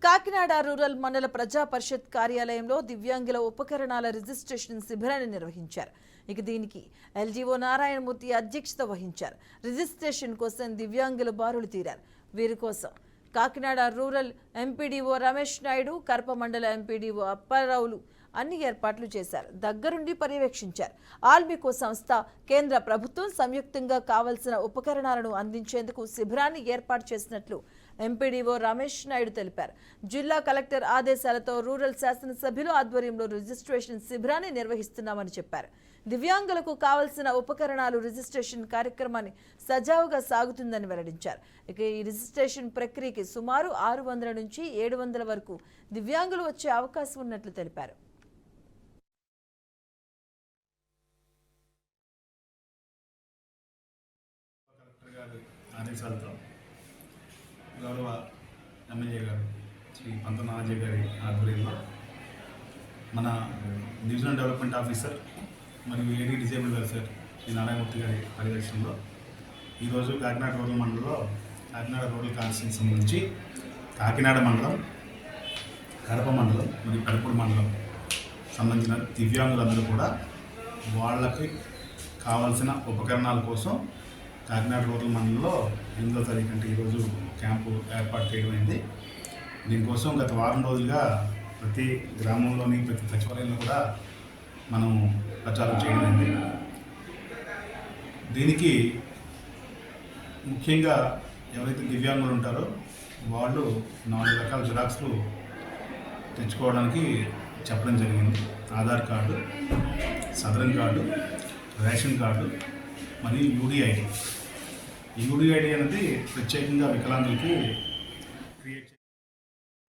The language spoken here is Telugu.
కాకినాడ రూరల్ మండల ప్రజా పరిషత్ కార్యాలయంలో దివ్యాంగుల ఉపకరణాల రిజిస్ట్రేషన్ శిబిరాన్ని నిర్వహించారు. దీనికి ఎల్జీఓ నారాయణమూర్తి అధ్యక్షత వహించారు. రిజిస్ట్రేషన్ కోసం దివ్యాంగులు బారులు తీరారు. వీరి కోసం కాకినాడ రూరల్ ఎంపీడీఓ రమేష్ నాయుడు, కరప మండల ఎంపీడీఓ అప్పారావులు అన్ని ఏర్పాట్లు చేశారు. దగ్గరుండి పర్యవేక్షించారు. ఆల్మికో సంస్థ, కేంద్ర ప్రభుత్వం సంయుక్తంగా కావాల్సిన ఉపకరణాలను అందించేందుకు శిబిరాన్ని ఏర్పాటు చేసినట్లు ఎంపీడీఓ రమేష్ నాయుడు తెలిపారు. జిల్లా కలెక్టర్ ఆదేశాలతో రూరల్ శాసనసభ్యుల ఆధ్వర్యంలో రిజిస్ట్రేషన్ శిబిరాన్ని నిర్వహిస్తున్నామని చెప్పారు. దివ్యాంగులకు కావాల్సిన ఉపకరణాలు రిజిస్ట్రేషన్ కార్యక్రమాన్ని సజావుగా సాగుతుందని వెల్లడించారు. ఈ రిజిస్ట్రేషన్ ప్రక్రియకి సుమారు 600 నుంచి 700 వరకు దివ్యాంగులు వచ్చే అవకాశం ఉన్నట్లు తెలిపారు. ఆదేశాలతో గౌరవ ఎమ్మెల్యే గారు శ్రీ పంతొమ్మిది నాజీ గారి ఆధ్వర్యంలో మన డివిజనల్ డెవలప్మెంట్ ఆఫీసర్ మరియు ఏడీ డిజేబుల్ వెల్ఫేర్ శ్రీ నారాయణమూర్తి గారి పర్యవేక్షణలో ఈరోజు కాకినాడ రూరల్ మండలంలో కాకినాడ రూరల్ కాన్స్టిట్యూన్సీ సంబంధించి కాకినాడ మండలం, కడప మండలం మరియు పెడపూడి మండలం సంబంధించిన దివ్యాంగులందరూ కూడా వాళ్ళకి కావాల్సిన ఉపకరణాల కోసం కాకినాడ రూరల్ మండలంలో 8వ తారీఖు అంటే ఈరోజు క్యాంపు ఏర్పాటు చేయడమైంది. దీనికోసం గత వారం రోజులుగా ప్రతి గ్రామంలోని ప్రతి సచివాలయంలో కూడా మనం ప్రచారం చేయడమైంది. దీనికి ముఖ్యంగా ఎవరైతే దివ్యాంగులు ఉంటారో వాళ్ళు 4 రకాల జిరాక్స్లు తెచ్చుకోవడానికి చెప్పడం జరిగింది. Aadhaar card, southern card, ration card మరియు యూడిఐడి. ఈ యూడిఐడి అనేది ప్రత్యేకంగా వికలాంగులకి